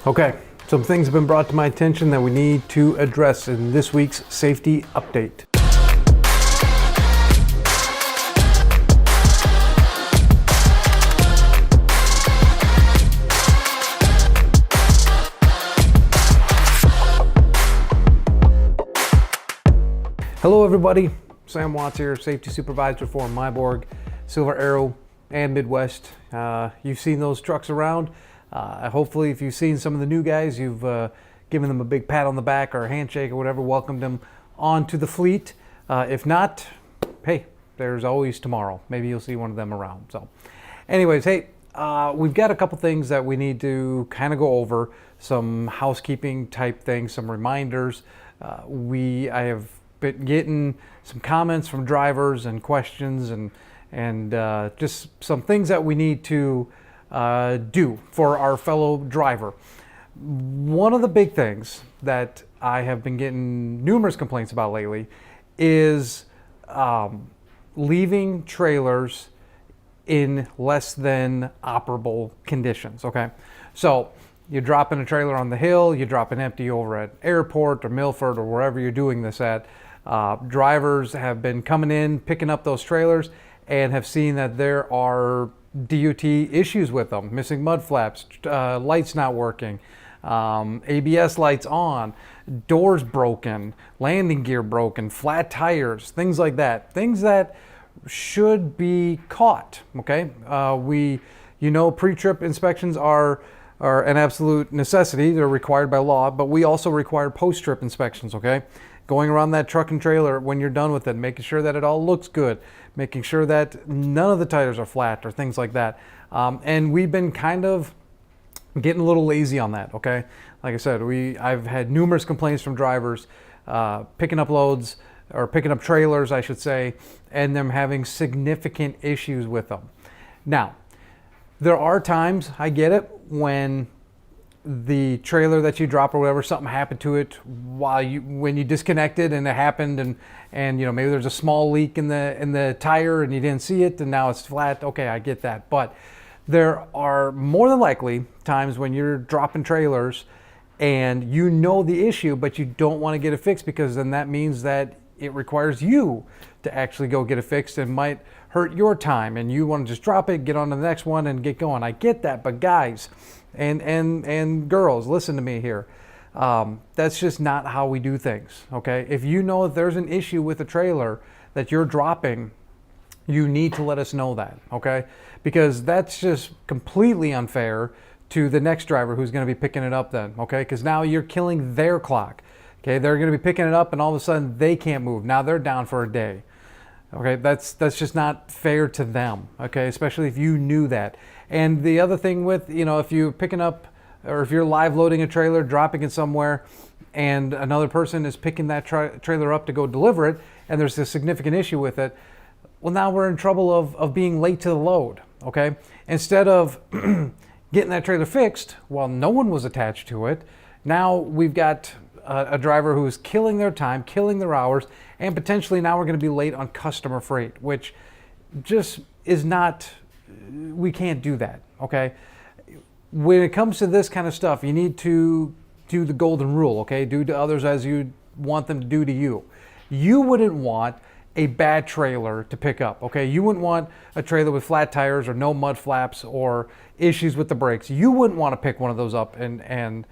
Okay, some things have been brought to my attention that we need to address in this week's safety update. Hello everybody, Sam Watts here, Safety Supervisor for Meiborg, Silver Arrow, and Midwest. You've seen those trucks around. Hopefully if you've seen some of the new guys, you've given them a big pat on the back or a handshake or whatever, welcomed them onto the fleet. If not, hey, there's always tomorrow. Maybe you'll see one of them around. So anyways, hey, we've got a couple things that we need to kind of go over, some housekeeping type things, some reminders. I have been getting some comments from drivers and questions and just some things that we need to do for our fellow driver. One of the big things that I have been getting numerous complaints about lately is leaving trailers in less than operable conditions. Okay, so you're dropping a trailer on the hill, you drop an empty over at airport or Milford or wherever you're doing this at. Drivers have been coming in, picking up those trailers, and have seen that there are DOT issues with them, missing mud flaps, lights not working, ABS lights on, doors broken, landing gear broken, flat tires, things like that. Things that should be caught, okay? Pre-trip inspections are an absolute necessity. They're required by law, but we also require post-trip inspections, okay? Going around that truck and trailer when you're done with it, making sure that it all looks good, making sure that none of the tires are flat or things like that. And we've been kind of getting a little lazy on that, okay? Like I said, I've had numerous complaints from drivers picking up loads, or picking up trailers, I should say, and them having significant issues with them. Now, there are times, I get it, when the trailer that you drop or whatever, something happened to it when you disconnected and it happened, and maybe there's a small leak in the tire and you didn't see it and now it's flat. Okay, I get that. But there are more than likely times when you're dropping trailers and you know the issue, but you don't want to get it fixed, because then that means that it requires you to actually go get it fixed and might hurt your time, and you want to just drop it, get on to the next one and get going. I get that, but guys and girls, listen to me here. That's just not how we do things, okay? If you know that there's an issue with a trailer that you're dropping, you need to let us know that, okay? Because that's just completely unfair to the next driver who's going to be picking it up then, okay? Because now you're killing their clock, okay? They're going to be picking it up and all of a sudden they can't move. Now they're down for a day, okay? That's just not fair to them, okay? Especially if you knew that. And the other thing with, if you're picking up, or if you're live loading a trailer, dropping it somewhere, and another person is picking that trailer up to go deliver it, and there's a significant issue with it, well, now we're in trouble of being late to the load, okay? Instead of getting that trailer fixed while no one was attached to it, now we've got a driver who is killing their time, killing their hours, and potentially now we're going to be late on customer freight, which just is not, we can't do that, okay? When it comes to this kind of stuff, you need to do the golden rule, okay? Do to others as you want them to do to you. You wouldn't want a bad trailer to pick up, okay? You wouldn't want a trailer with flat tires or no mud flaps or issues with the brakes. You wouldn't want to pick one of those up and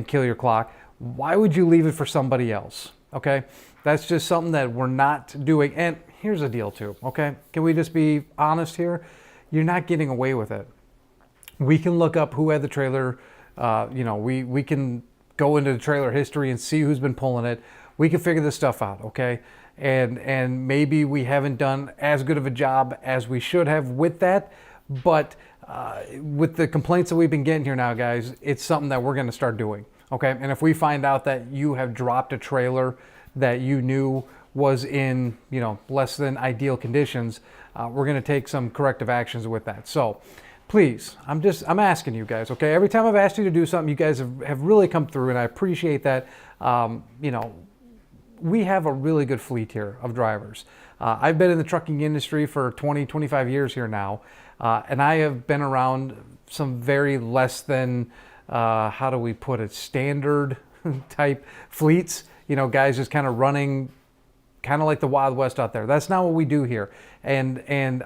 kill your clock. Why would you leave it for somebody else, okay? That's just something that we're not doing. And here's the deal too, okay? Can we just be honest here? You're not getting away with it. We can look up who had the trailer. We can go into the trailer history and see who's been pulling it. We can figure this stuff out, okay? And maybe we haven't done as good of a job as we should have with that. But with the complaints that we've been getting here now, guys, it's something that we're going to start doing, okay? And if we find out that you have dropped a trailer that you knew was in, less than ideal conditions, we're going to take some corrective actions with that. So please, I'm asking you guys, okay? Every time I've asked you to do something, you guys have really come through, and I appreciate that. We have a really good fleet here of drivers. I've been in the trucking industry for 20, 25 years here now, and I have been around some very less than how do we put it, standard type fleets, guys just kind of running kind of like the Wild West out there. That's not what we do here. And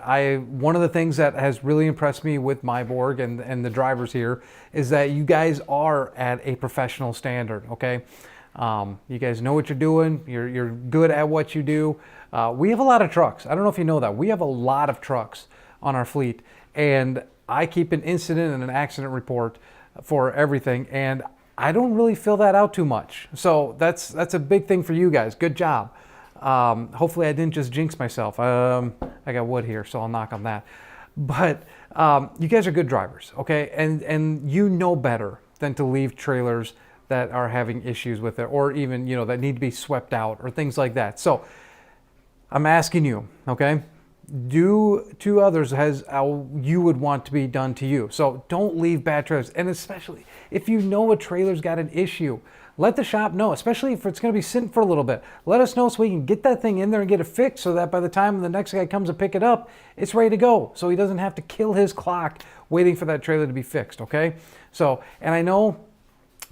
one of the things that has really impressed me with Meiborg and the drivers here is that you guys are at a professional standard, okay? You guys know what you're doing. You're good at what you do. We have a lot of trucks. I don't know if you know that. We have a lot of trucks on our fleet, and I keep an incident and an accident report for everything, and I don't really fill that out too much. So that's a big thing for you guys. Good job. Hopefully I didn't just jinx myself. I got wood here, so I'll knock on that. But you guys are good drivers, okay? And you know better than to leave trailers that are having issues with it, or even, that need to be swept out or things like that. So I'm asking you, okay? Do to others as how you would want to be done to you. So don't leave bad trailers. And especially if you know a trailer's got an issue, let the shop know, especially if it's going to be sitting for a little bit. Let us know so we can get that thing in there and get it fixed, so that by the time the next guy comes to pick it up, it's ready to go. So he doesn't have to kill his clock waiting for that trailer to be fixed, okay? So, and I know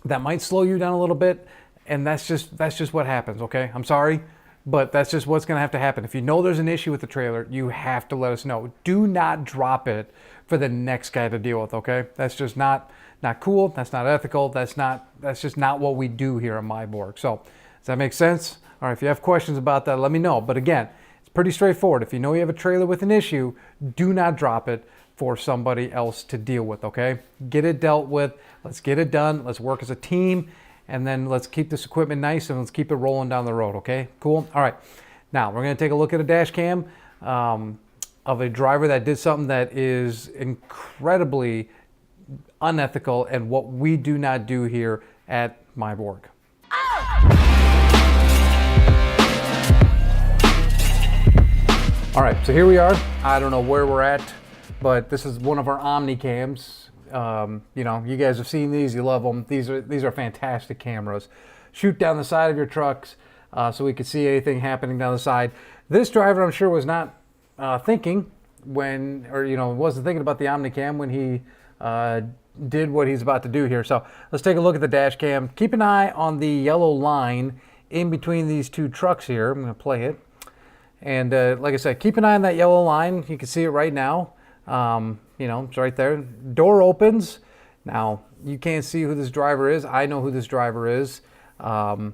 that might slow you down a little bit, and that's just what happens, okay? I'm sorry, but that's just what's going to have to happen. If you know there's an issue with the trailer, you have to let us know. Do not drop it for the next guy to deal with, okay? That's just not cool. That's not ethical. That's just not what we do here at Meiborg. So does that make sense? All right, if you have questions about that, let me know. But again, it's pretty straightforward. If you know you have a trailer with an issue, do not drop it for somebody else to deal with, okay? Get it dealt with. Let's get it done. Let's work as a team, and then let's keep this equipment nice, and let's keep it rolling down the road, okay? Cool? All right. Now, we're going to take a look at a dash cam of a driver that did something that is incredibly unethical and what we do not do here at Meiborg. All right, so here we are. I don't know where we're at, but this is one of our Omni cams. You guys have seen these, you love them. These are fantastic cameras. Shoot down the side of your trucks so we could see anything happening down the side. This driver, I'm sure, was not thinking wasn't thinking about the Omni cam when he did what he's about to do here. So let's take a look at the dash cam. Keep an eye on the yellow line in between these two trucks here. I'm going to play it. And like I said, keep an eye on that yellow line. You can see it right now. It's right there. Door opens. Now, you can't see who this driver is. I know who this driver is. The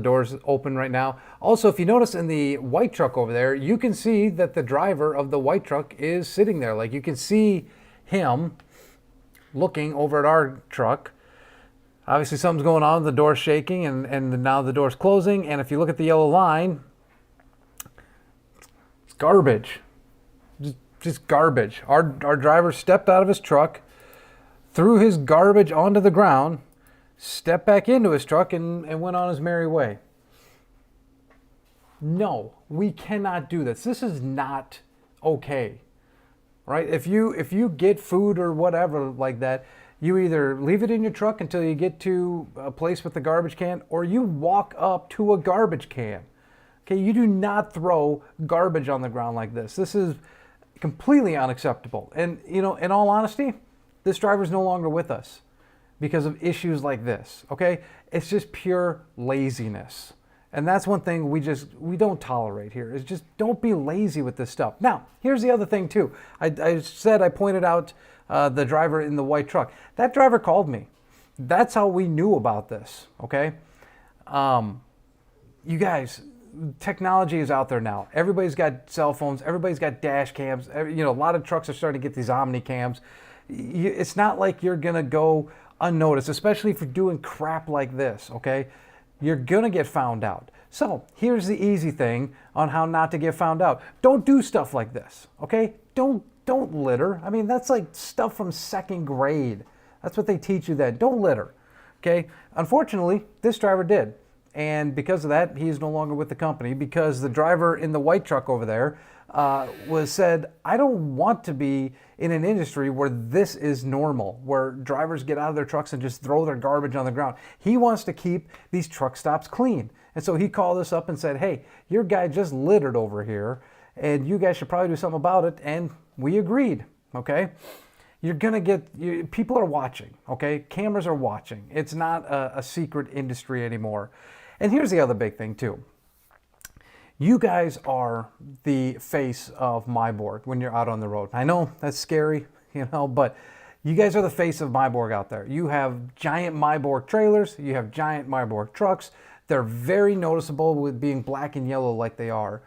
door's open right now. Also, if you notice in the white truck over there, you can see that the driver of the white truck is sitting there. Like, you can see him looking over at our truck. Obviously, something's going on. The door's shaking, and now the door's closing. And if you look at the yellow line, it's garbage. Just garbage. Our driver stepped out of his truck, threw his garbage onto the ground, stepped back into his truck, and went on his merry way. No, we cannot do this. This is not okay, right? If you get food or whatever like that, you either leave it in your truck until you get to a place with the garbage can, or you walk up to a garbage can. Okay, you do not throw garbage on the ground like this. This is completely unacceptable. And, in all honesty, this driver's no longer with us because of issues like this, okay? It's just pure laziness. And that's one thing we don't tolerate here, is just don't be lazy with this stuff. Now, here's the other thing too. I pointed out the driver in the white truck. That driver called me. That's how we knew about this, okay? You guys, technology is out there now. Everybody's got cell phones. Everybody's got dash cams. A lot of trucks are starting to get these Omni cams. It's not like you're going to go unnoticed, especially if you're doing crap like this, okay? You're going to get found out. So here's the easy thing on how not to get found out. Don't do stuff like this, okay? Don't litter. I mean, that's like stuff from second grade. That's what they teach you then. Don't litter, okay? Unfortunately, this driver did. And because of that, he's no longer with the company, because the driver in the white truck over there said, I don't want to be in an industry where this is normal, where drivers get out of their trucks and just throw their garbage on the ground. He wants to keep these truck stops clean. And so he called us up and said, hey, your guy just littered over here, and you guys should probably do something about it. And we agreed, okay? you're gonna get, people are watching, okay? Cameras are watching. It's not a secret industry anymore. And here's the other big thing too. You guys are the face of Meiborg when you're out on the road. I know that's scary, but you guys are the face of Meiborg out there. You have giant Meiborg trailers, you have giant Meiborg trucks. They're very noticeable with being black and yellow like they are.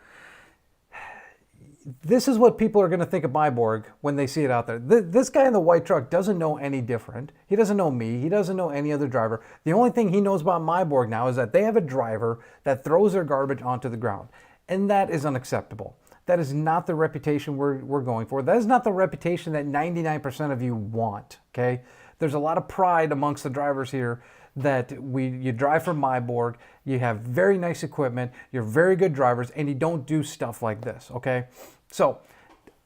This is what people are going to think of Meiborg when they see it out there. This guy in the white truck doesn't know any different. He doesn't know me. He doesn't know any other driver. The only thing he knows about Meiborg now is that they have a driver that throws their garbage onto the ground. And that is unacceptable. That is not the reputation we're going for. That is not the reputation that 99% of you want, okay? There's a lot of pride amongst the drivers here that you drive for Meiborg, you have very nice equipment, you're very good drivers, and you don't do stuff like this, okay? So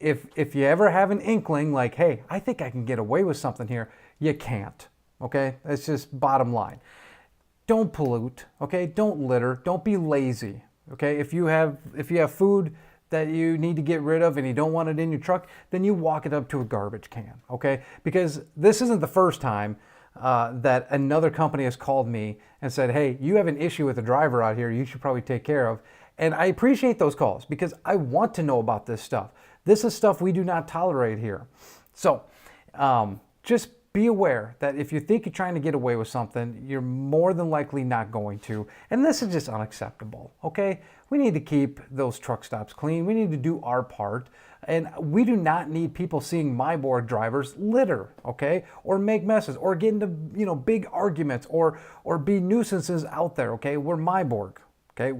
if you ever have an inkling like, hey, I think I can get away with something here, you can't, okay? That's just bottom line. Don't pollute, okay? Don't litter, don't be lazy, okay? If you have food that you need to get rid of and you don't want it in your truck, then you walk it up to a garbage can, okay? Because this isn't the first time that another company has called me and said, hey, you have an issue with a driver out here you should probably take care of. And I appreciate those calls because I want to know about this stuff. This is stuff we do not tolerate here. So just be aware that if you think you're trying to get away with something, you're more than likely not going to. And this is just unacceptable, okay? We need to keep those truck stops clean. We need to do our part. And we do not need people seeing Meiborg drivers litter, okay? Or make messes, or get into, big arguments, or be nuisances out there, okay? We're Meiborg, okay?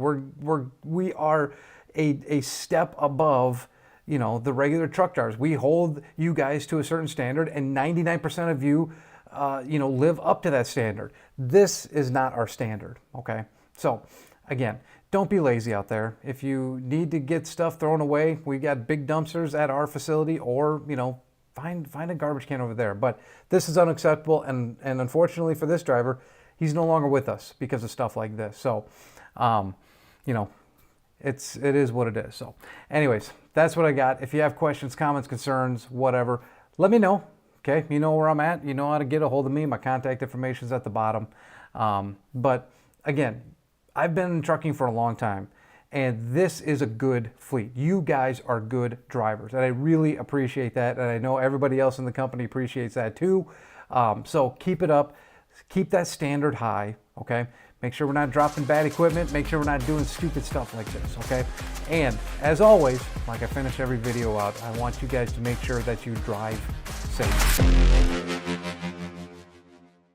We are a step above, the regular truck drivers. We hold you guys to a certain standard, and 99% of you, live up to that standard. This is not our standard, okay? So, again, don't be lazy out there. If you need to get stuff thrown away, we've got big dumpsters at our facility, or, find a garbage can over there. But this is unacceptable, and unfortunately for this driver, he's no longer with us because of stuff like this. So, it is what it is. So anyways, that's what I got. If you have questions, comments, concerns, whatever, let me know. Okay, you know where I'm at. You know how to get a hold of me. My contact information is at the bottom. But again, I've been in trucking for a long time, and this is a good fleet. You guys are good drivers, and I really appreciate that, and I know everybody else in the company appreciates that too. So keep it up. Keep that standard high, okay? Make sure we're not dropping bad equipment. Make sure we're not doing stupid stuff like this, okay? And as always, like I finish every video out, I want you guys to make sure that you drive safe.